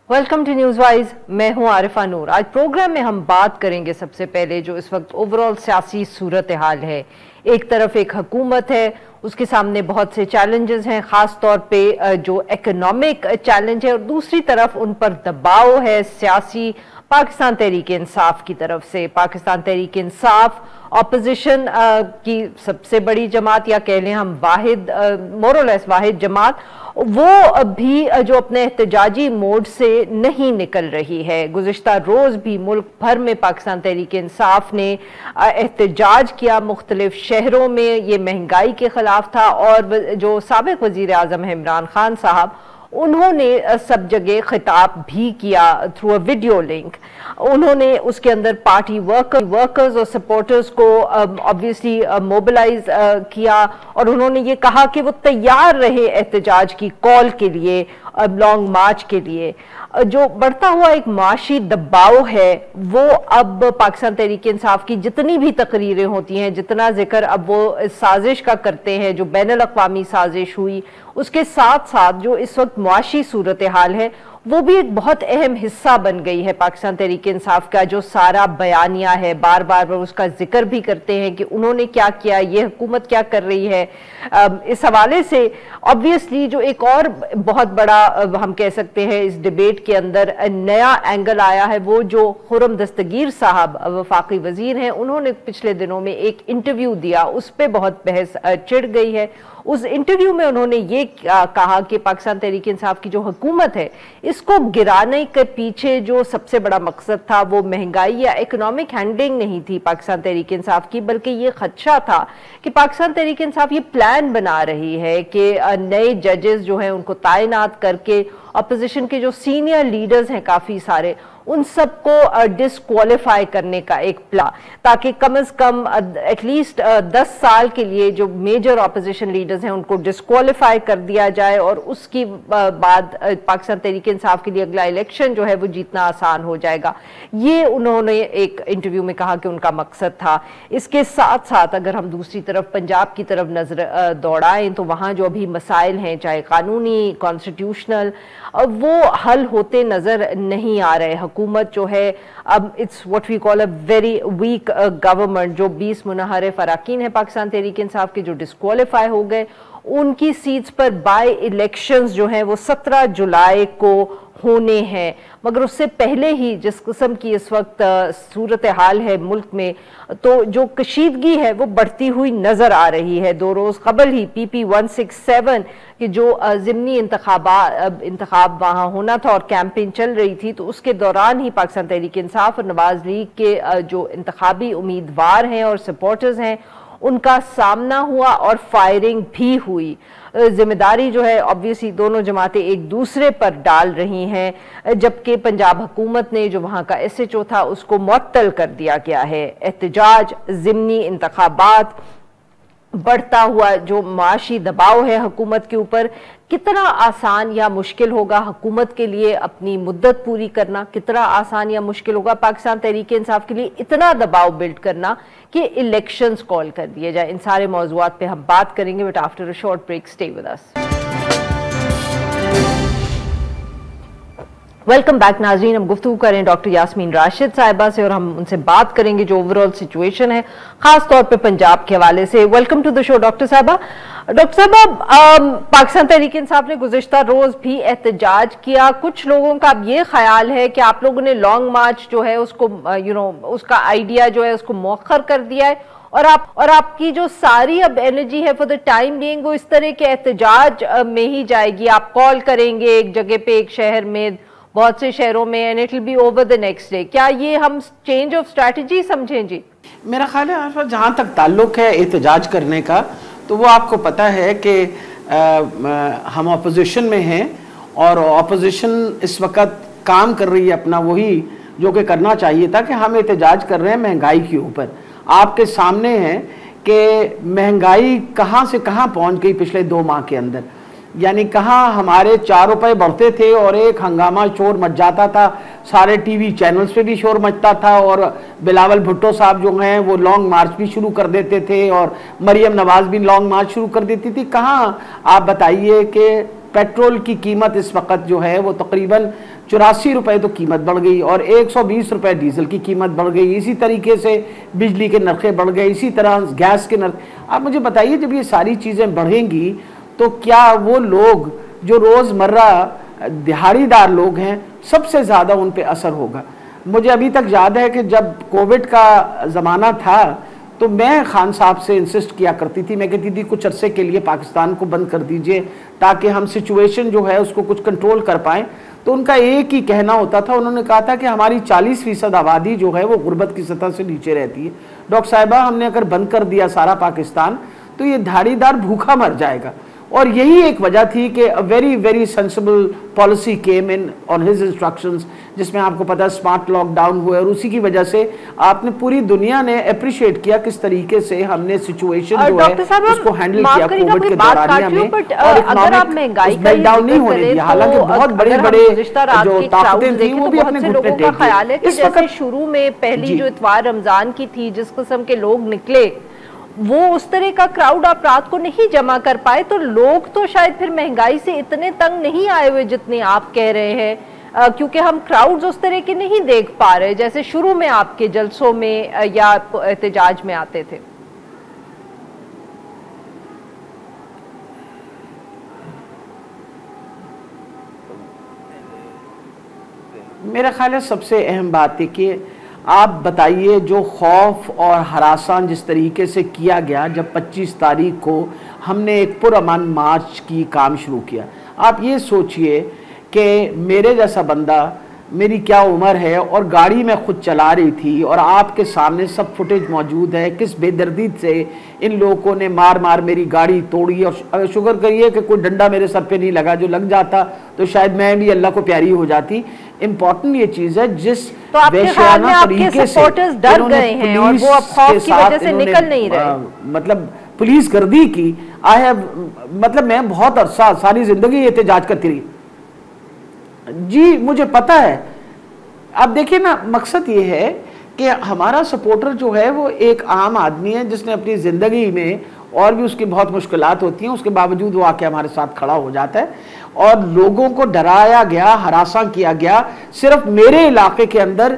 Welcome to news wise. मैं हूं आरिफा नूर। आज प्रोग्राम में हम बात करेंगे सबसे पहले जो इस वक्त ओवरऑल सियासी सूरत हाल है। एक तरफ एक हुकूमत है, उसके सामने बहुत से चैलेंजेस हैं, खास तौर पे जो इकोनॉमिक चैलेंज है, और दूसरी तरफ उन पर दबाव है सियासी पाकिस्तान तहरीक इंसाफ की तरफ से। पाकिस्तान तहरीक इंसाफ ऑपोजिशन की सबसे बड़ी जमात, या कह लें हम वाहिद मोरलेस वाहिद जमात, वो भी जो अपने एहतजाजी मोड से नहीं निकल रही है। गुज़िश्ता रोज़ भी मुल्क भर में पाकिस्तान तहरीक इंसाफ ने एहतजाज किया मुख्तलिफ शहरों में। ये महंगाई के खिलाफ था, और जो साबिक़ वज़ीर आज़म है इमरान खान साहब, उन्होंने सब जगह खिताब भी किया थ्रू अ वीडियो लिंक। उन्होंने उसके अंदर पार्टी वर्कर्स और सपोर्टर्स को ऑब्वियसली मोबिलाइज किया, और उन्होंने ये कहा कि वो तैयार रहे एहतजाज की कॉल के लिए, लॉन्ग मार्च के लिए। जो बढ़ता हुआ एक माशी दबाव है, वो अब पाकिस्तान तहरीक इंसाफ की जितनी भी तकरीरें होती हैं, जितना जिक्र अब वो इस साजिश का करते हैं जो बैनुल अक़वामी साजिश हुई, उसके साथ साथ जो इस वक्त मुआशी सूरत हाल है, वो भी एक बहुत अहम हिस्सा बन गई है पाकिस्तान तहरीक इंसाफ का। जो सारा बयानिया है, बार बार उसका जिक्र भी करते हैं कि उन्होंने क्या किया, ये हुकूमत क्या कर रही है। इस हवाले से ऑब्वियसली जो एक और बहुत बड़ा हम कह सकते हैं इस डिबेट के अंदर नया एंगल आया है, वो जो खुर्रम दस्तगीर साहब वफाकी वजीर हैं, उन्होंने पिछले दिनों में एक इंटरव्यू दिया, उस पर बहुत बहस छिड़ गई है। उस इंटरव्यू में उन्होंने ये कहा कि पाकिस्तान तहरीक इंसाफ की जो हुकूमत है, इसको गिराने के पीछे जो सबसे बड़ा मकसद था वो महंगाई या इकोनॉमिक हैंडलिंग नहीं थी पाकिस्तान तहरीक इंसाफ की, बल्कि ये खदशा था कि पाकिस्तान तहरीक इंसाफ ये प्लान बना रही है कि नए जजेस जो हैं उनको तैनात करके अपोजिशन के जो सीनियर लीडर्स हैं काफ़ी सारे, उन सबको डिस्क्वालीफाई करने का एक प्लान, ताकि कम से कम एटलीस्ट 10 साल के लिए जो मेजर अपोजिशन लीडर्स हैं उनको डिस्क्वालीफाई कर दिया जाए, और उसकी बाद पाकिस्तान तहरीक इंसाफ के लिए अगला इलेक्शन जो है वो जीतना आसान हो जाएगा। ये उन्होंने एक इंटरव्यू में कहा कि उनका मकसद था। इसके साथ साथ अगर हम दूसरी तरफ पंजाब की तरफ नजर दौड़ाएं, तो वहाँ जो अभी मसाइल हैं, चाहे कानूनी, कॉन्स्टिट्यूशनल, वो हल होते नजर नहीं आ रहे। हुकूमत जो है अब it's what we call a very weak government. जो 20 मुनहरिफ अरकान है पाकिस्तान तहरीक इंसाफ के जो डिस्क्वालीफाई हो गए, उनकी सीट्स पर बाय इलेक्शंस जो हैं वो 17 जुलाई को होने हैं। मगर उससे पहले ही जिस किस्म की इस वक्त सूरत हाल है मुल्क में, तो जो कशीदगी है वो बढ़ती हुई नजर आ रही है। 2 रोज़ कबल ही PP 167 कि जो ज़िमनी इंतखाब वहाँ होना था और कैंपेन चल रही थी, तो उसके दौरान ही पाकिस्तान तहरीक इंसाफ और नवाज लीग के जो इंतखाबी उम्मीदवार हैं और सपोर्टर्स हैं, उनका सामना हुआ और फायरिंग भी हुई। जिम्मेदारी जो है ऑब्वियसली दोनों जमातें एक दूसरे पर डाल रही हैं, जबकि पंजाब हुकूमत ने जो वहाँ का SHO था उसको मुअत्तल कर दिया गया है। एहतजाज, ज़िमनी इंतखाबात, बढ़ता हुआ जो माशी दबाव है हुकूमत के ऊपर, कितना आसान या मुश्किल होगा हुकूमत के लिए अपनी मुद्दत पूरी करना, कितना आसान या मुश्किल होगा पाकिस्तान तहरीक इंसाफ के लिए इतना दबाव बिल्ड करना कि इलेक्शंस कॉल कर दिए जाए। इन सारे मौज़ूआत पे हम बात करेंगे, but after a short break stay with us. Welcome back नाज़रीन। हम गुफ्तगू करें डॉक्टर यास्मीन राशिद साहिबा से, और हम उनसे बात करेंगे जो ओवरऑल सिचुएशन है खास तौर पे पंजाब के हवाले से। Welcome to the show doctor साहिबा। डॉक्टर साहिबा, पाकिस्तान तहरीक इंसाफ ने गुज़िश्ता रोज भी एहतजाज किया। कुछ लोगों का अब ये ख्याल है कि आप लोगों ने लॉन्ग मार्च जो है उसको उसका आइडिया जो है उसको मौखर कर दिया है, और आपकी जो सारी अब एनर्जी है फॉर द टाइम बीइंग वो इस तरह के एहतजाज में ही जाएगी। आप कॉल करेंगे एक जगह पे, एक शहर में, बहुत से शहरों में, and it will be over the next day. क्या ये हम चेंज ऑफ स्ट्रैटेजी समझें? जी, मेरा ख्याल है जहाँ तक ताल्लुक है एहतजाज करने का, तो वो आपको पता है कि हम अपोजिशन में हैं, और अपोजिशन इस वक्त काम कर रही है अपना वही जो कि करना चाहिए था, कि हम एहतजाज कर रहे हैं महंगाई के ऊपर। आपके सामने है कि महंगाई कहाँ से कहाँ पहुँच गई पिछले 2 माह के अंदर। यानी कहाँ हमारे 4 रुपए बढ़ते थे और एक हंगामा शोर मच जाता था, सारे टीवी चैनल्स पे भी शोर मचता था, और बिलावल भुट्टो साहब जो हैं वो लॉन्ग मार्च भी शुरू कर देते थे, और मरियम नवाज भी लॉन्ग मार्च शुरू कर देती थी। कहाँ आप बताइए कि पेट्रोल की कीमत इस वक्त जो है वो तकरीबन 84 रुपए तो कीमत बढ़ गई और 120 रुपए डीजल की कीमत बढ़ गई। इसी तरीके से बिजली के नरखे बढ़ गए, इसी तरह गैस के नरख। आप मुझे बताइए, जब ये सारी चीज़ें बढ़ेंगी तो क्या वो लोग जो रोज़मर्रा दिहाड़ीदार लोग हैं, सबसे ज़्यादा उन पर असर होगा। मुझे अभी तक याद है कि जब कोविड का ज़माना था तो मैं खान साहब से इंसिस्ट किया करती थी, मैं कहती थी कुछ अरसे के लिए पाकिस्तान को बंद कर दीजिए ताकि हम सिचुएशन जो है उसको कुछ कंट्रोल कर पाएँ। तो उनका एक ही कहना होता था, उन्होंने कहा था कि हमारी 40% आबादी जो है वो गुर्बत की सतह से नीचे रहती है। डॉक्टर साहिबा, हमने अगर बंद कर दिया सारा पाकिस्तान तो ये दिहाड़ीदार भूखा मर जाएगा। और यही एक वजह थी कि a very very sensible policy came in on his instructions, जिसमें आपको पता है स्मार्ट लॉकडाउन हुआ और उसी की वजह से आपने पूरी दुनिया ने अप्रिशिएट किया किस तरीके से हमने सिचुएशन जो है उसको हैंडल किया कोविड के दौरानिया में। और इकोनॉमिक मेल्टडाउन नहीं होने दिया, हालांकि बहुत बड़े बड़े जो ताकतें थी वो भी अपने घुटने टेक दी। इस वक्त शुरू में पहली जो इतवार रमजान की थी, जिस किस्म के लोग निकले, वो उस तरह का क्राउड आप रात को नहीं जमा कर पाए, तो लोग तो शायद फिर महंगाई से इतने तंग नहीं आए हुए जितने आप कह रहे हैं, क्योंकि हम क्राउड्स उस तरह के नहीं देख पा रहे जैसे शुरू में आपके जलसों में या एहतजाज में आते थे। मेरा ख्याल है सबसे अहम बात है कि आप बताइए, जो खौफ और हरासान जिस तरीके से किया गया जब 25 तारीख को हमने एक पुरअमन मार्च की काम शुरू किया। आप ये सोचिए कि मेरे जैसा बंदा, मेरी क्या उम्र है और गाड़ी में खुद चला रही थी और आपके सामने सब फुटेज मौजूद है किस बेदर्दी से इन लोगों ने मार मार मेरी गाड़ी तोड़ी। और शुक्र करिए कि कोई डंडा मेरे सर पे नहीं लगा, जो लग जाता तो शायद मैं भी अल्लाह को प्यारी हो जाती। इम्पोर्टेंट ये चीज़ है जिस तो वहशियाना तरीके से डर गए हैं और वो अब खौफ की वजह से निकल नहीं रहे, मतलब पुलिस गर्दी की। आई हैव, मतलब मैं बहुत अरसा सारी जिंदगी एहतजाज करती रही जी, मुझे पता है। अब देखिए ना, मकसद ये है कि हमारा सपोर्टर जो है वो एक आम आदमी है जिसने अपनी ज़िंदगी में और भी उसकी बहुत मुश्किलात होती हैं, उसके बावजूद वो आके हमारे साथ खड़ा हो जाता है। और लोगों को डराया गया, हरासा किया गया। सिर्फ मेरे इलाके के अंदर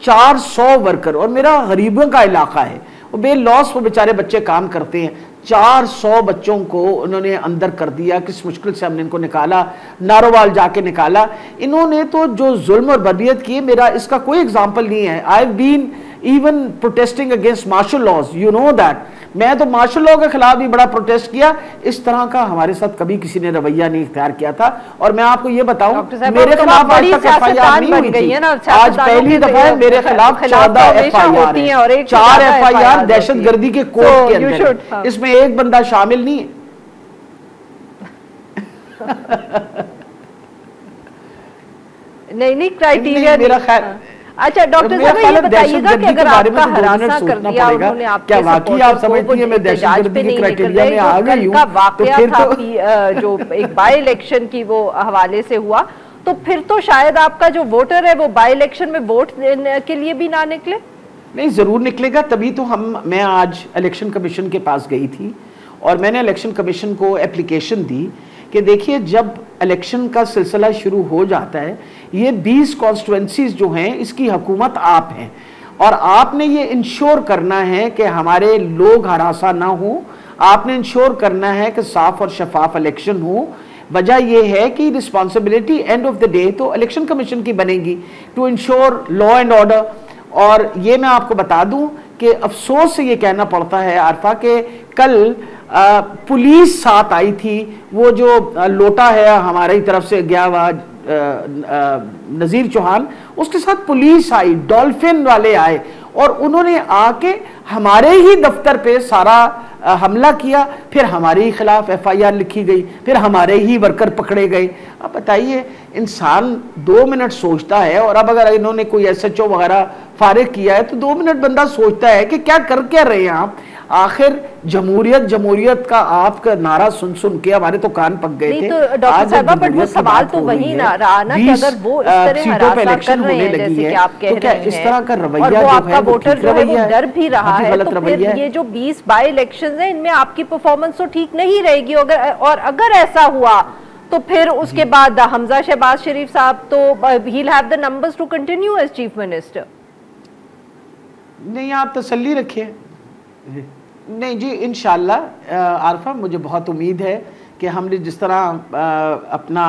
400 वर्कर, और मेरा गरीबों का इलाका है, वो बेलॉस वो बेचारे बच्चे काम करते हैं, 400 बच्चों को उन्होंने अंदर कर दिया। किस मुश्किल से हमने इनको निकाला, नारोवाल जाके निकाला। इन्होंने तो जो जुल्म और बर्बियत की, मेरा इसका कोई एग्जाम्पल नहीं है। I have been even protesting against martial laws, you know that. मैं तो मार्शल लॉ के खिलाफ भी बड़ा प्रोटेस्ट किया। इस तरह का हमारे साथ कभी किसी ने रवैया नहीं इख्तियार किया था। और मैं आपको ये बताऊं, मेरे खिलाफ आज तक FIR नहीं हुई थी। आज पहली दफा मेरे खिलाफ 14 FIR है और 4 FIR दहशतगर्दी के कोर्ट के अंदर, इसमें एक बंदा शामिल नहीं है। नहीं क्राइटेरिया मेरा ख्याल। अच्छा डॉक्टर साहब, ये बताइएगा कि अगर आपका हरासा कर दिया उन्होंने, आपके वाकई आप समझती हैं मैं दहशतगर्दी के क्राइटेरिया में आ गई हूं, तो फिर तो जो एक बाय इलेक्शन की वो हवाले से हुआ, तो फिर तो शायद आपका जो वोटर है वो बाय इलेक्शन में वोट देने के लिए भी ना निकले। नहीं, जरूर निकलेगा। तभी तो मैं आज इलेक्शन कमीशन के पास गई थी और मैंने इलेक्शन कमीशन को एप्लीकेशन दी कि देखिए, जब इलेक्शन का सिलसिला शुरू हो जाता है, ये 20 कॉन्स्टिट्यूएंसीज जो हैं इसकी हुकूमत आप हैं और आपने ये इंश्योर करना है कि हमारे लोग हरासा ना हो। आपने इंश्योर करना है कि साफ और शफाफ इलेक्शन हो। वजह यह है कि responsibility end of the day तो इलेक्शन कमीशन की बनेगी to ensure law and order. और ये मैं आपको बता दूं कि अफसोस से ये कहना पड़ता है आरफा के कल पुलिस साथ आई थी। वो जो लोटा है हमारी तरफ से गया हुआ नजीर चौहान, उसके साथ पुलिस आई, डॉल्फिन वाले आए और उन्होंने आके हमारे ही दफ्तर पे सारा हमला किया। फिर हमारे ही खिलाफ FIR लिखी गई, फिर हमारे ही वर्कर पकड़े गए। अब बताइए, इंसान 2 मिनट सोचता है, और अब अगर इन्होंने कोई SHO वगैरह फारिग किया है तो 2 मिनट बंदा सोचता है कि क्या कर क्या रहे हैं आप। आखिर जमहूरियत का आपका नारा सुन सुन के हमारे तो कान पक गए थे। तो डॉक्टर साहब, बट वो सवाल तो वही ना रहा ना कि अगर वो इस तरह हरासा कर रहे हैं जैसे कि आप कह रहे हैं, इस तरह का रवैया और वो आपका वोटर जो है वो डर भी रहा है, तो फिर ये जो 20 बाय इलेक्शंस हैं इनमें आपकी परफॉर्मेंस तो ठीक नहीं रहेगी। और अगर ऐसा हुआ तो फिर उसके बाद हमजा शहबाज शरीफ साहब तो he'll have the numbers to continue as chief minister. नहीं, आप तसल्ली रखिए। नहीं जी, इंशाल्लाह आरफा, मुझे बहुत उम्मीद है कि हमने जिस तरह अपना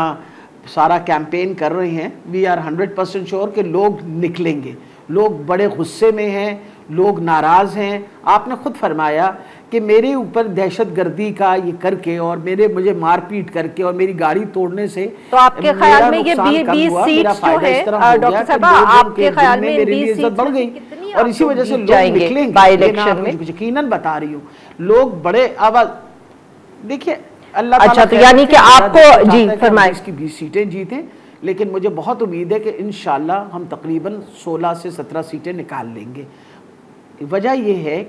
सारा कैंपेन कर रहे हैं, वी आर 100% श्योर कि लोग निकलेंगे। लोग बड़े गुस्से में हैं, लोग नाराज़ हैं। आपने खुद फरमाया कि मेरे ऊपर दहशतगर्दी का ये करके और मुझे मारपीट करके और मेरी गाड़ी तोड़ने से, तो आपके ख्याल में ये 20 सीट्स जो है डॉक्टर साहब, आपके ख्याल में मेरी इज्जत बढ़ गई और इसी वजह से लोग निकलेंगे बाय इलेक्शन में? यकीनन बता रही हूँ, लोग बड़े आवाज, देखिए अल्लाह अच्छा, तो यानी कि आपको जी फरमाएं इसकी 20 सीटें जीतें, लेकिन मुझे बहुत उम्मीद है कि इंशाल्लाह हम तकरीबन 16 से 17 सीटें निकाल लेंगे। वजह यह है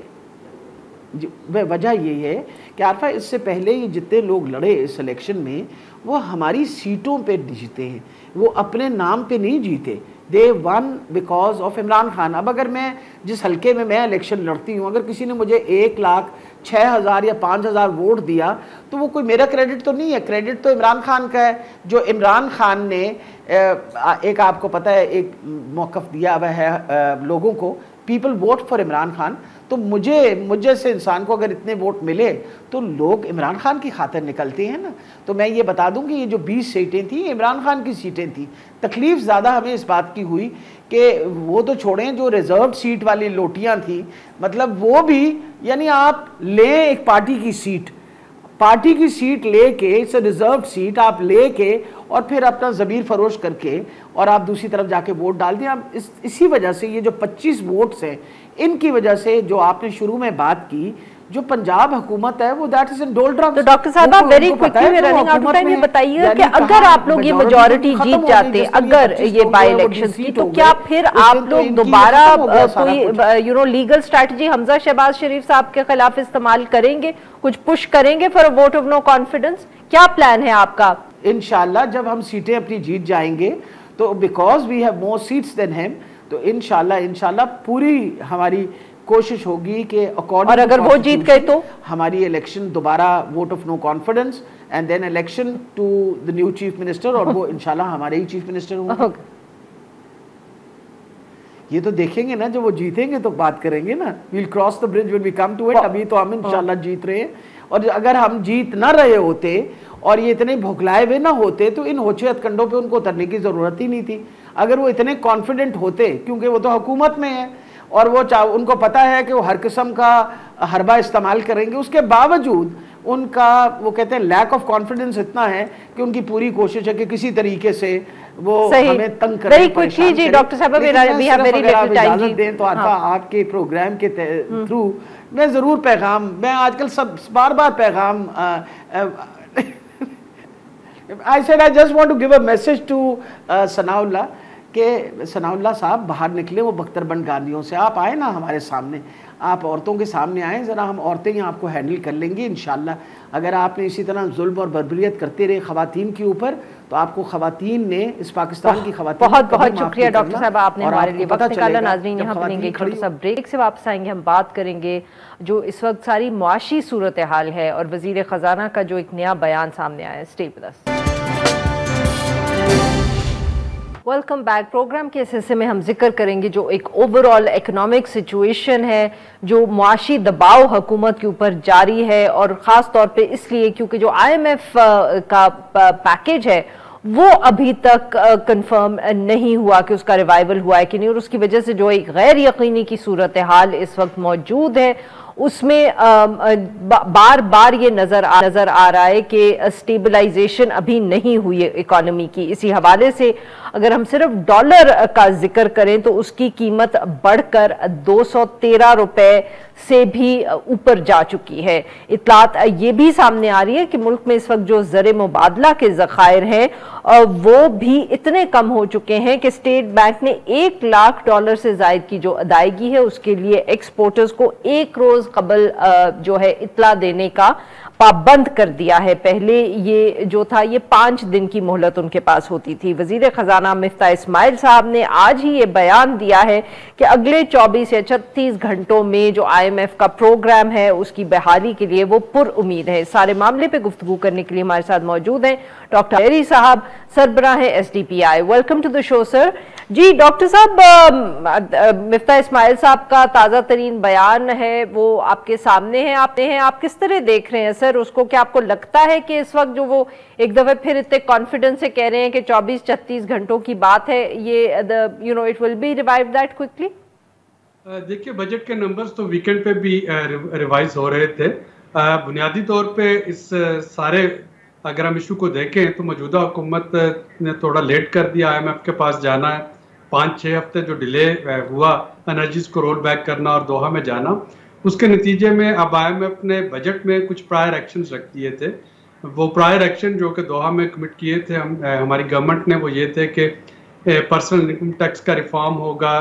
कि आरफा, इससे पहले ये जितने लोग लड़े इस इलेक्शन में, वो हमारी सीटों पे जीते हैं, वो अपने नाम पे नहीं जीते। They won because of Imran Khan. अब अगर मैं जिस हल्के में मैं इलेक्शन लड़ती हूँ, अगर किसी ने मुझे 1,06,000 या 5,000 वोट दिया, तो वो कोई मेरा क्रेडिट तो नहीं है, क्रेडिट तो इमरान खान का है। जो इमरान खान ने एक, आपको पता है, एक मौक़िफ़ दिया हुआ है लोगों को, people vote for Imran Khan. तो मुझे से इंसान को अगर इतने वोट मिले तो लोग इमरान खान की खातिर निकलते हैं ना। तो मैं ये बता दूं कि ये जो 20 सीटें थी, इमरान खान की सीटें थी। तकलीफ़ ज़्यादा हमें इस बात की हुई कि वो तो छोड़ें, जो रिजर्व सीट वाली लोटियां थी, मतलब वो भी, यानी आप लें एक पार्टी की सीट लेके, इट्स रिजर्व सीट आप लेके और फिर अपना ज़मीर फरोश करके और आप दूसरी तरफ जाके वोट डाल दें। आप इसी वजह से ये जो 25 वोट्स हैं, इनकी वजह से जो आपने शुरू में बात की, जो पंजाब हुकूमत है वो दैट इज इन डोल्ड्रम। तो डॉक्टर साहब, आप very quickly running out of time, ये बताइए कि अगर आप लोग ये मेजॉरिटी जीत जाते, अगर ये बाय इलेक्शंस की, तो क्या फिर आप लोग दोबारा कोई लीगल स्ट्रैटेजी हमजा शहबाज शरीफ साहब के खिलाफ इस्तेमाल करेंगे, कुछ पुश करेंगे for a vote of no confidence? क्या प्लान है आपका? इंशाल्लाह जब हम सीटें अपनी जीत जाएंगे, तो because we have more seats than him, तो इंशाल्लाह पूरी हमारी कोशिश होगी कि अकॉर्डिंग, और अगर वो जीत गए तो हमारी इलेक्शन दोबारा vote of no confidence and then election to the new chief minister, और वो इंशाल्लाह हमारे ही चीफ मिनिस्टर होंगे। ये तो देखेंगे ना, जब वो जीतेंगे तो बात करेंगे ना। We'll cross the bridge when we come to it. अभी तो हम इंशाल्लाह जीत रहे हैं, और अगर हम जीत ना रहे होते और ये इतने भुखलाए हुए ना होते, तो इन होचे हथकंडों पे उनको उतरने की ज़रूरत ही नहीं थी। अगर वो इतने कॉन्फिडेंट होते, क्योंकि वो तो हुकूमत में है और वो उनको पता है कि वो हर किस्म का हरबा इस्तेमाल करेंगे, उसके बावजूद उनका, वो कहते हैं, लैक ऑफ कॉन्फिडेंस इतना है कि उनकी पूरी कोशिश है कि किसी तरीके से वो हमें तंग करें, परेशान करें। डॉक्टर साहब, इजाजत दें तो आपके प्रोग्राम के थ्रू मैं ज़रूर पैगाम, मैं आजकल सब बार पैगाम, I said I just want to give a message to Sanaullah कि सनाउल्लाह साहब बाहर निकले वो बख्तरबंद गांधियों से। आप आए ना हमारे सामने, आप औरतों के सामने आए, ज़रा हम औरतें ही आपको हैंडल कर लेंगी इंशाल्लाह। अगर आपने इसी तरह जुल्म और बर्बरियत करते रहे ख़वातीन के ऊपर, तो आपको ख़वातीन ने, इस पाकिस्तान की ख़वातीन, बहुत शुक्रिया डॉक्टर साहब, आपने हमारे लिए वक्त निकाला। नाज़रीन, यहाँ बनेंगे छोटा सा ब्रेक, से वापस आएंगे, हम बात करेंगे जो इस वक्त सारी मुआशी सूरत हाल है और वज़ीर ख़जाना का जो एक नया बयान सामने आया है। Stay with us. Welcome back. Programme के इस हिस्से में हम जिक्र करेंगे जो एक ओवरऑल इकोनॉमिक सिचुएशन है, जो मुआशी दबाव हुकूमत के ऊपर जारी है, और ख़ास तौर पे इसलिए क्योंकि जो IMF का पैकेज है वो अभी तक कंफर्म नहीं हुआ कि उसका रिवाइवल हुआ है कि नहीं, और उसकी वजह से जो एक गैर यकीनी की सूरत हाल इस वक्त मौजूद है, उसमें बार बार ये नजर आ रहा है कि स्टेबलाइजेशन अभी नहीं हुई है इकोनॉमी की। इसी हवाले से अगर हम सिर्फ डॉलर का जिक्र करें तो उसकी कीमत बढ़कर 213 रुपए से भी ऊपर जा चुकी है। इतलात ये भी सामने आ रही है कि मुल्क में इस वक्त जो ज़र मुबादला के ज़खायर हैं वो भी इतने कम हो चुके हैं कि स्टेट बैंक ने $1 लाख से ज़ायद की जो अदायगी है उसके लिए एक्सपोर्टर्स को 1 रोज़ कबल जो है इतला देने का पाबंद कर दिया है। पहले ये जो था ये 5 दिन की मोहलत उनके पास होती थी। वजीर खजाना मिफ्ता इस्माइल साहब ने आज ही ये बयान दिया है कि अगले 24 या 36 घंटों में जो IMF का प्रोग्राम है उसकी बहाली के लिए वो पुर उम्मीद है। सारे मामले पे गुफ्तगू करने के लिए हमारे साथ मौजूद हैं डॉक्टर हैरी साहब, सरबराह SDPI। Welcome to the show sir. जी डॉक्टर साहब, मिफ्ता इस्माइल साहब का ताज़ा तरीन बयान है वो आपके सामने है, आप किस तरह देख रहे हैं सर उसको? क्या आपको लगता है कि इस वक्त जो वो एक दफे फिर इतने कॉन्फिडेंस से कह रहे हैं कि 24-36 घंटों की बात है, ये it will be revive that quickly? देखिए, बजट के नंबर्स तो वीकेंड पे भी रिवाइज हो रहे थे। बुनियादी तौर पे इस सारे अगर हम इशू को देखें तो मौजूदा हुकूमत ने थोड़ा लेट कर दिया IMF के पास जाना है। 5-6 हफ्ते जो डिले हुआ एनर्जीज को रोल बैक करना और दोहा में जाना, उसके नतीजे में अब IMF ने बजट में कुछ प्रायर एक्शंस रख दिए थे। वो प्रायर एक्शन जो कि दोहा में कमिट किए थे हमारी गवर्नमेंट ने, वो ये थे कि पर्सनल इनकम टैक्स का रिफॉर्म होगा,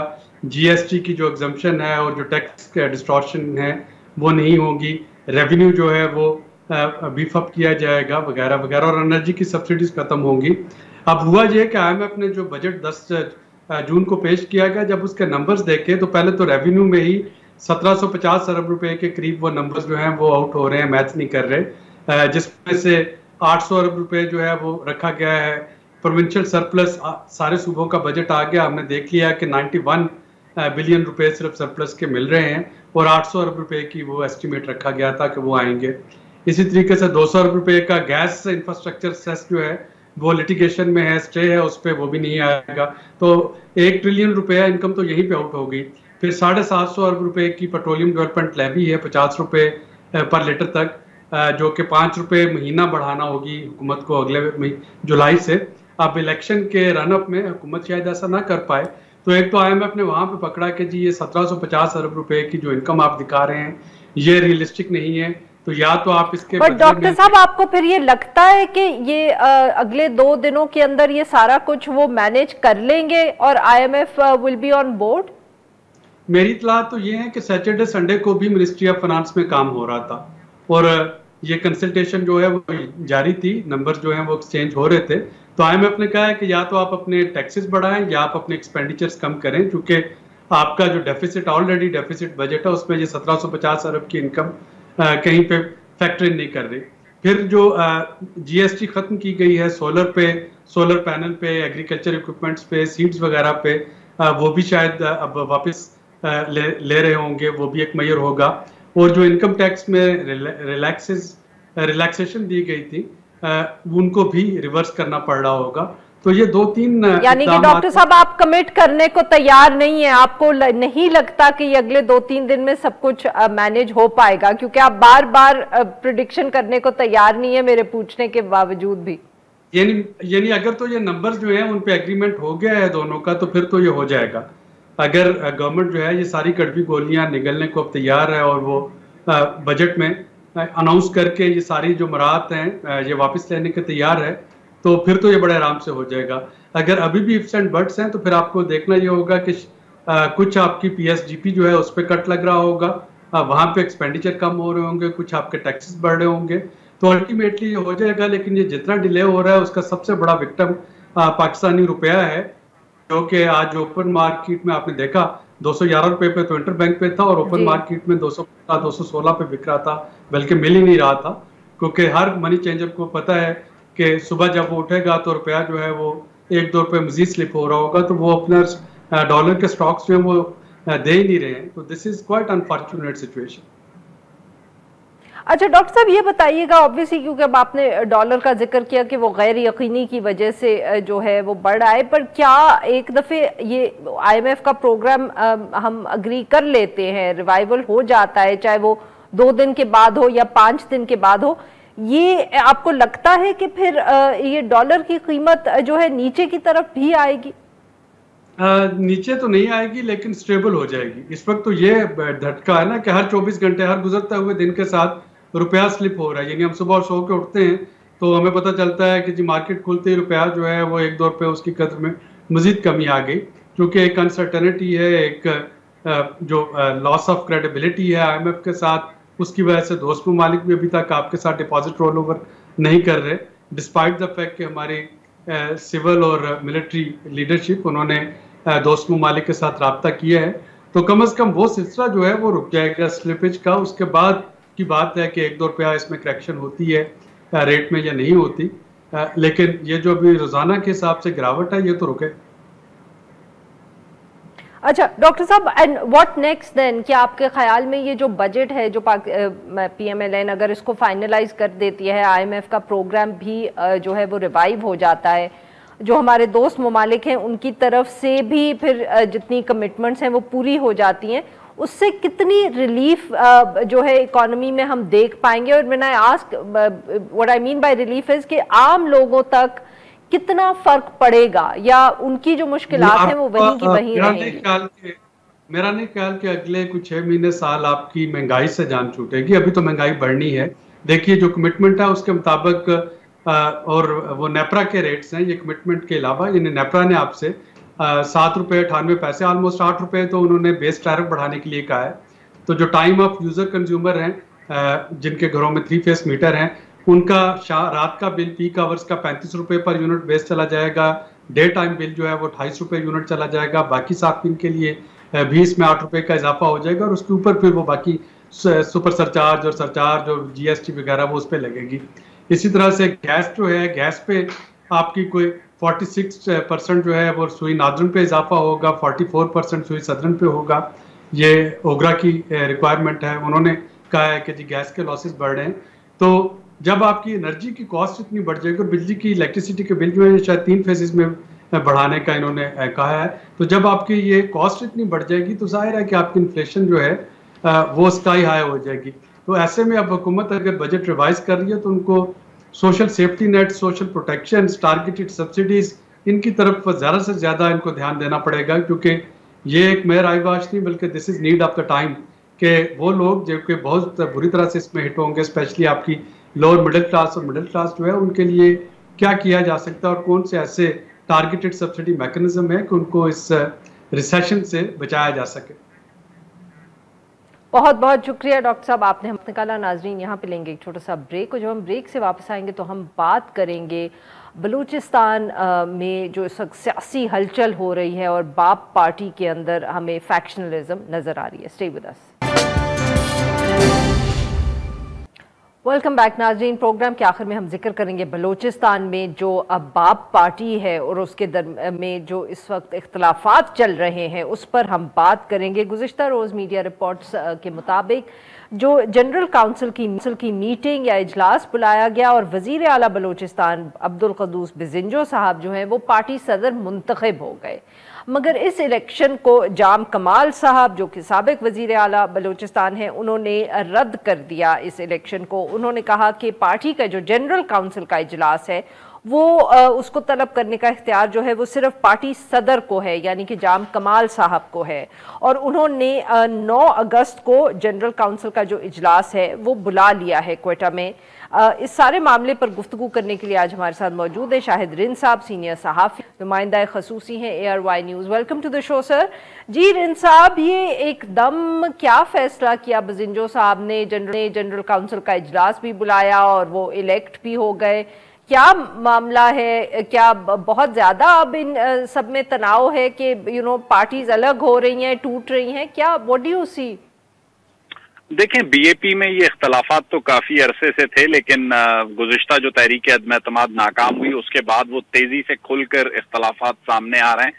GST की जो एग्जम्पशन है और जो टैक्स डिस्टॉर्शन है वो नहीं होगी, रेवेन्यू जो है वो बीफ अप किया जाएगा वगैरह वगैरह, और एनर्जी की सब्सिडीज खत्म होंगी। अब हुआ ये कि IMF ने जो बजट 10 जून को पेश किया गया, जब उसके नंबर्स देखे तो पहले तो रेवेन्यू में ही 1750 अरब रुपए के करीब वो नंबर्स जो हैं वो आउट हो रहे हैं, मैच नहीं कर रहे, जिसमें से 800 अरब रुपए जो है वो रखा गया है प्रोविंशियल सरप्लस। सारे सूबों का बजट आ गया, हमने देख लिया कि 91 बिलियन रुपए सिर्फ सरप्लस के मिल रहे हैं और 800 अरब रुपए की वो एस्टिमेट रखा गया था कि वो आएंगे। इसी तरीके से 200 अरब रुपए का गैस इंफ्रास्ट्रक्चर सेस जो है वो लिटिगेशन में है, स्टे है उस पर, वो भी नहीं आएगा। तो 1 ट्रिलियन रुपया इनकम तो यहीं पे आउट हो गई। फिर 750 अरब रुपए की पेट्रोलियम डेवलपमेंट लेवी है 50 रुपए पर लीटर तक, जो कि 5 रुपए महीना बढ़ाना होगी हुकूमत को अगले जुलाई से। अब इलेक्शन के रनअप में हुकूमत शायद ऐसा ना कर पाए, तो एक तो IMF ने वहां पे पकड़ा कि जी ये 1750 अरब रुपए की जो इनकम आप दिखा रहे हैं ये रियलिस्टिक नहीं है, तो या तो आप इसके। बट डॉक्टर साहब, आपको फिर ये लगता है कि ये अगले 2 दिनों के अंदर ये सारा कुछ वो मैनेज कर लेंगे और IMF will be on board? मेरी इतला तो ये है कि सैटरडे संडे को भी मिनिस्ट्री ऑफ फाइनेंस में काम हो रहा था और ये कंसल्टेशन जो है वो जारी थी, नंबर जो है वो एक्सचेंज हो रहे थे। तो IMF ने कहा है कि या तो आप अपने टैक्सेस बढ़ाएं या आप अपने एक्सपेंडिचर्स कम करें, क्योंकि आपका जो डेफिसिट ऑलरेडी डेफिसिट बजट है उसमें ये 1750 अरब की इनकम कहीं पे फैक्टर इन नहीं कर रही। फिर जो GST खत्म की गई है सोलर पे, सोलर पैनल पे, एग्रीकल्चर इक्विपमेंट्स पे, सीड्स वगैरह पे, वो भी शायद अब वापस ले रहे होंगे, वो भी एक मेजर होगा। और जो इनकम टैक्स में रिलैक्सेशन दी गई थी उनको भी रिवर्स करना पड़ रहा होगा। तो ये 2-3 यानी कि डॉक्टर साहब आप कमिट करने को तैयार नहीं है, आपको नहीं लगता कि ये अगले 2-3 दिन में सब कुछ मैनेज हो पाएगा, क्योंकि आप बार बार प्रेडिक्शन करने को तैयार नहीं है मेरे पूछने के बावजूद भी। यानी अगर तो ये नंबर्स जो हैं उन पे एग्रीमेंट हो गया है दोनों का, तो फिर तो ये हो जाएगा। अगर गवर्नमेंट जो है ये सारी कड़वी गोलियां निगलने को अब तैयार है और वो बजट में अनाउंस करके ये सारी जो मराहत हैं ये वापस लेने के तैयार है, तो फिर तो ये बड़े आराम से हो जाएगा। अगर अभी भी इफ्स एंड बट्स हैं तो फिर आपको देखना ये होगा कि कुछ आपकी PSGP जो है उस पर कट लग रहा होगा, वहाँ पे एक्सपेंडिचर कम हो रहे होंगे, कुछ आपके टैक्सेस बढ़ रहे होंगे, तो अल्टीमेटली ये हो जाएगा। लेकिन ये जितना डिले हो रहा है उसका सबसे बड़ा विक्टिम पाकिस्तानी रुपया है, जो कि आज ओपन मार्केट में आपने देखा 211 रुपए पे तो इंटरबैंक पे था और ओपन मार्केट में 216 पे बिक रहा था, बल्कि मिल ही नहीं रहा था, क्योंकि हर मनी चेंजर को पता है कि सुबह जब वो उठेगा तो रुपया जो है वो 1-2 रुपए मजीद स्लिप हो रहा होगा, तो वो अपना डॉलर के स्टॉक्स जो है वो दे ही नहीं रहे हैं। तो this is quite unfortunate situation. अच्छा डॉक्टर साहब ये बताइएगा, ऑब्वियसली क्योंकि अब आपने डॉलर का जिक्र किया कि वो गैर यकीनी की वजह से जो है वो बढ़ आए, पर क्या एक दफ़े ये IMF का प्रोग्राम हम अग्री कर लेते हैं, रिवाइवल हो जाता है, चाहे वो 2 दिन के बाद हो या 5 दिन के बाद हो, ये आपको लगता है कि फिर ये डॉलर की कीमत जो है नीचे की तरफ भी आएगी? नीचे तो नहीं आएगी लेकिन स्टेबल हो जाएगी। इस वक्त तो ये झटका है ना कि हर 24 घंटे, हर गुजरते हुए दिन के साथ रुपया स्लिप हो रहा है। यानी हम सुबह सो के उठते हैं तो हमें पता चलता है कि जी मार्केट खुलते ही रुपया जो है वो 1-2 रुपये उसकी कदर में मजीद कमी आ गई, क्योंकि एक अनसर्टेनिटी है, एक जो लॉस ऑफ क्रेडिबिलिटी है IMF के साथ, उसकी वजह से दोस्त ममालिक भी अभी तक आपके साथ डिपॉजिट रोल ओवर नहीं कर रहे, डिस्पाइट द फैक्ट कि हमारी सिविल और मिलिट्री लीडरशिप उन्होंने दोस्त ममालिक के साथ रब्ता किया है। तो कम अज़ कम वो सिलसिला जो है वो रुक जाएगा स्लिपेज का। उसके बाद की बात है कि 1-2 रुपया इसमें करेक्शन होती है रेट में या नहीं होती, लेकिन ये जो अभी रोजाना के हिसाब से गिरावट है ये तो रुके। अच्छा डॉक्टर साहब, एंड व्हाट नेक्स्ट देन? क्या आपके ख्याल में ये जो बजट है जो PMLN अगर इसको फाइनलाइज कर देती है, IMF का प्रोग्राम भी जो है वो रिवाइव हो जाता है, जो हमारे दोस्त ममालिक हैं उनकी तरफ से भी फिर जितनी कमिटमेंट्स हैं वो पूरी हो जाती हैं, उससे कितनी रिलीफ जो है इकोनॉमी में हम देख पाएंगे? और when I ask, what I mean by relief is कि आम लोगों तक कितना फर्क पड़ेगा या उनकी जो मुश्किलात हैं वो वहीं की वहीं रहेंगी? मेरा नहीं ख्याल कि अगले कुछ 6 महीने साल आपकी महंगाई से जान छूटेगी। अभी तो महंगाई बढ़नी है। देखिए जो कमिटमेंट है उसके मुताबिक और वो नेपरा के रेट्स हैं, ये कमिटमेंट के अलावा यानी नेपरा ने आपसे 7 रुपये 98 पैसे ऑलमोस्ट 8 रुपये तो उन्होंने बेस टैरिफ बढ़ाने के लिए कहा है। तो जो टाइम ऑफ यूजर कंज्यूमर हैं जिनके घरों में 3 फेस मीटर हैं उनका रात का बिल पीक आवर्स का 35 रुपये पर यूनिट बेस चला जाएगा, डे टाइम बिल जो है वो 250 रुपये यूनिट चला जाएगा, बाकी 7 दिन के लिए भी इसमें 8 रुपये का इजाफा हो जाएगा और उसके ऊपर फिर वो बाकी सुपर सरचार्ज और सरचार्ज और GST वगैरह वो उस पर लगेगी। इसी तरह से गैस जो है, गैस पे आपकी कोई 46% जो है वो सुई नादरन पे इजाफा होगा, 44% सुई सदरन पे होगा। ये ओगरा की रिक्वायरमेंट है, उन्होंने कहा है कि जी गैस के लॉसेस बढ़ रहे हैं। तो जब आपकी एनर्जी की कॉस्ट इतनी बढ़ जाएगी और बिजली की इलेक्ट्रिसिटी के बिल जो है शायद 3 फेजेस में बढ़ाने का इन्होंने कहा है, तो जब आपकी ये कॉस्ट इतनी बढ़ जाएगी तो जाहिर है कि आपकी इन्फ्लेशन जो है वो स्काई हाई हो जाएगी। तो ऐसे में अब हुकूमत अगर बजट रिवाइज कर रही है तो उनको social safety net, social protection, targeted subsidies, इनकी तरफ ज़्यादा से ज़्यादा इनको ध्यान देना पड़ेगा, क्योंकि ये एक मेयर आईवाश नहीं बल्कि this is need of the time कि वो लोग जो कि बहुत बुरी तरह से इसमें हिट होंगे, स्पेशली आपकी लोअर मिडिल क्लास और मिडिल क्लास जो है उनके लिए क्या किया जा सकता है और कौन से ऐसे टारगेटेड सब्सिडी मैकेनिज्म है कि उनको इस रिसेशन से बचाया जा सके। बहुत बहुत शुक्रिया डॉक्टर साहब, आपने हम निकाला। नाजरीन यहाँ पे लेंगे एक छोटा सा ब्रेक और जब हम ब्रेक से वापस आएंगे तो हम बात करेंगे बलूचिस्तान में जो इस वक्त सियासी हलचल हो रही है और बाप पार्टी के अंदर हमें फैक्शनलिज्म नजर आ रही है। Stay with us. Welcome back नाजरीन। प्रोग्राम के आखिर में हम जिक्र करेंगे बलूचिस्तान में जो अब बाप पार्टी है और उसके में जो इस वक्त इख्तलाफात चल रहे हैं उस पर हम बात करेंगे। गुज़िश्ता रोज़ मीडिया रिपोर्ट्स के मुताबिक जो जनरल काउंसिल की मीटिंग या इजलास बुलाया गया और वज़ीर आला बलूचिस्तान अब्दुल क़ुद्दूस बिज़िंजो साहब जो हैं वो पार्टी सदर मुंतखब हो गए, मगर इस इलेक्शन को जाम कमाल साहब जो कि साबिक वज़ीर आला बलूचिस्तान हैं उन्होंने रद्द कर दिया इस इलेक्शन को। उन्होंने कहा कि पार्टी का जो जनरल काउंसिल का इजलास है वो उसको तलब करने का इख्तियार जो है वो सिर्फ पार्टी सदर को है, यानी कि जाम कमाल साहब को है। और उन्होंने 9 अगस्त को जनरल काउंसिल का जो इजलास है वो बुला लिया है क्वेटा में। इस सारे मामले पर गुफ्तगू करने के लिए आज हमारे साथ मौजूद है शाहिद रिंद साहब, सीनियर सहाफ़ी नुमाइंदा खसूसी हैं ARY news. Welcome to the show sir. जी रिंद साहब, ये एकदम क्या फैसला किया बिज़िंजो साहब ने? जनरल काउंसिल का इजलास भी बुलाया और वो इलेक्ट भी हो गए, क्या मामला है? क्या बहुत ज़्यादा अब इन सब में तनाव है कि पार्टीज अलग हो रही हैं, टूट रही हैं? क्या व्हाट डू यू सी? देखें, BAP में ये इख्तलाफात तो काफी अरसे से थे, लेकिन गुज़िश्ता जो तहरीक अदम एतमाद नाकाम हुई उसके बाद वो तेजी से खुलकर इख्तलाफात सामने आ रहे हैं।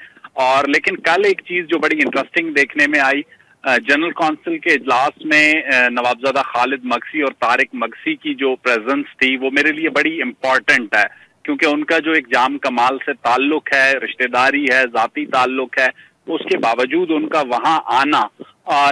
और लेकिन कल एक चीज जो बड़ी इंटरेस्टिंग देखने में आई, जनरल काउंसिल के इजलास में नवाबजादा खालिद मगसी और तारिक मगसी की जो प्रेजेंस थी वो मेरे लिए बड़ी इम्पोर्टेंट है, क्योंकि उनका जो एक जाम कमाल से ताल्लुक है, रिश्तेदारी है, जाती ताल्लुक है, उसके बावजूद उनका वहां आना।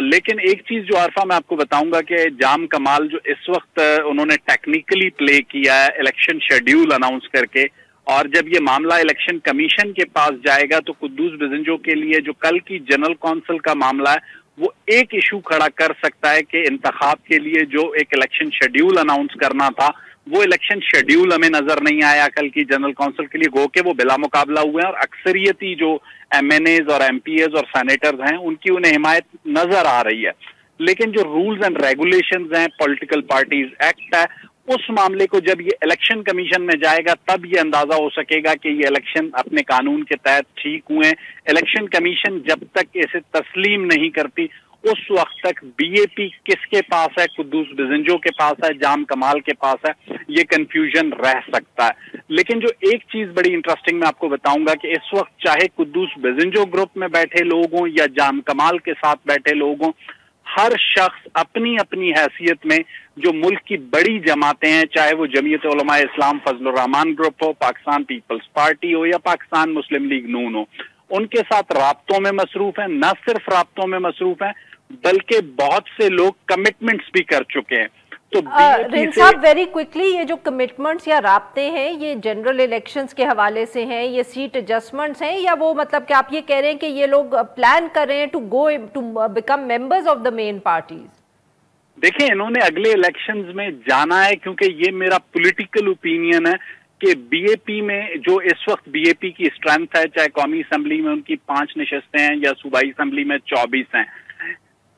लेकिन एक चीज जो आरफा मैं आपको बताऊंगा कि जाम कमाल जो इस वक्त उन्होंने टेक्निकली प्ले किया है इलेक्शन शेड्यूल अनाउंस करके, और जब ये मामला इलेक्शन कमीशन के पास जाएगा तो कुद्दूस बिज़िंजो के लिए जो कल की जनरल काउंसिल का मामला है वो एक इशू खड़ा कर सकता है कि इंतखाब के लिए जो एक इलेक्शन शेड्यूल अनाउंस करना था वो इलेक्शन शेड्यूल हमें नजर नहीं आया कल की जनरल काउंसिल के लिए, गो के वो बिला मुकाबला हुए हैं और अक्सरियती जो MNAs और MPAs और सेनेटर्स हैं उनकी उन्हें हिमायत नजर आ रही है। लेकिन जो रूल्स एंड रेगुलेशंस हैं, पॉलिटिकल पार्टीज एक्ट है, उस मामले को जब ये इलेक्शन कमीशन में जाएगा तब ये अंदाजा हो सकेगा कि ये इलेक्शन अपने कानून के तहत ठीक हुए हैं। इलेक्शन कमीशन जब तक इसे तस्लीम नहीं करती उस वक्त तक बीएपी किसके पास है, कुद्दूस बेज़ंजो के पास है, जाम कमाल के पास है, ये कंफ्यूजन रह सकता है। लेकिन जो एक चीज बड़ी इंटरेस्टिंग मैं आपको बताऊंगा कि इस वक्त चाहे कुद्दूस बेज़ंजो ग्रुप में बैठे लोग हों या जाम कमाल के साथ बैठे लोग हों, हर शख्स अपनी अपनी हैसियत में जो मुल्क की बड़ी जमातें हैं, चाहे वो जमीयत उलमा इस्लाम फजलुर रहमान ग्रुप हो, पाकिस्तान पीपल्स पार्टी हो या पाकिस्तान मुस्लिम लीग नून हो, उनके साथ राब्तों में मसरूफ हैं। न सिर्फ राब्तों में मसरूफ हैं बल्कि बहुत से लोग कमिटमेंट्स भी कर चुके हैं। तो रिन साहब, वेरी क्विकली, ये जो कमिटमेंट्स या राब्ते हैं ये जनरल इलेक्शंस के हवाले से हैं, ये सीट एडजस्टमेंट्स हैं, या वो मतलब कि आप ये कह रहे हैं कि ये लोग प्लान कर रहे हैं to go to become members of the main parties? देखिए, इन्होंने अगले इलेक्शंस में जाना है, क्योंकि ये मेरा पॉलिटिकल ओपिनियन है कि बीएपी में जो इस वक्त बीएपी की स्ट्रेंथ है, चाहे कौमी असम्बली में उनकी 5 नशस्तें हैं या सूबाई असम्बली में 24 हैं,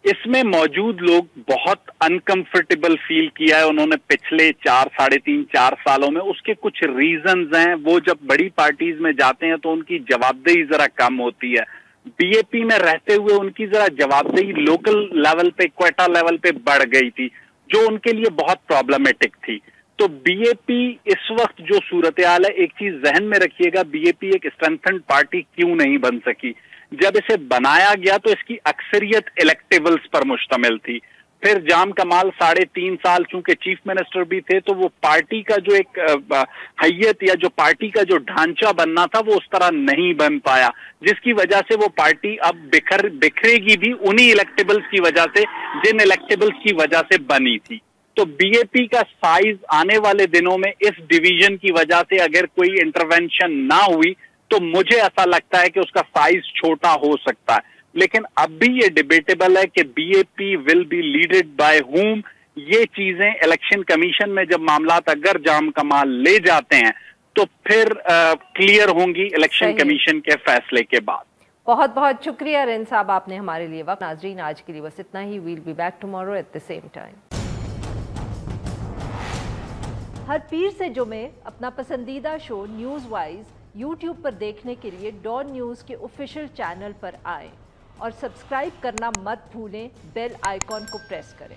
इसमें मौजूद लोग बहुत अनकंफर्टेबल फील किया है उन्होंने पिछले 4-3.5-4 सालों में। उसके कुछ रीजंस हैं। वो जब बड़ी पार्टीज में जाते हैं तो उनकी जवाबदेही जरा कम होती है। बीएपी में रहते हुए उनकी जरा जवाबदेही लोकल लेवल पे, क्वेटा लेवल पे बढ़ गई थी, जो उनके लिए बहुत प्रॉब्लमेटिक थी। तो बीएपी इस वक्त जो सूरत हाल है, एक चीज जहन में रखिएगा, बीएपी एक स्ट्रेंथन्ड पार्टी क्यों नहीं बन सकी? जब इसे बनाया गया तो इसकी अक्सरियत इलेक्टेबल्स पर मुश्तमिल थी। फिर जाम कमाल 3.5 साल चूंकि चीफ मिनिस्टर भी थे, तो वो पार्टी का जो एक हैयत या जो पार्टी का जो ढांचा बनना था वो उस तरह नहीं बन पाया, जिसकी वजह से वो पार्टी अब बिखरेगी भी उन्हीं इलेक्टेबल्स की वजह से जिन इलेक्टेबल्स की वजह से बनी थी। तो बीएपी का साइज आने वाले दिनों में इस डिवीजन की वजह से अगर कोई इंटरवेंशन ना हुई तो मुझे ऐसा लगता है कि उसका साइज छोटा हो सकता है। लेकिन अब भी ये डिबेटेबल है कि BAP will be leaded by whom. ये चीजें इलेक्शन कमीशन में जब मामलात अगर जाम कमाल ले जाते हैं तो फिर क्लियर होंगी इलेक्शन कमीशन के फैसले के बाद। बहुत बहुत शुक्रिया रिन साहब, आपने हमारे लिए वक्त। नाजरीन, आज के लिए बस इतना ही। We'll be back tomorrow at the same time. हर पीर से जुमे अपना पसंदीदा शो न्यूज़ वाइज YouTube पर देखने के लिए डॉन न्यूज़ के ऑफिशियल चैनल पर आएं और सब्सक्राइब करना मत भूलें, बेल आइकॉन को प्रेस करें।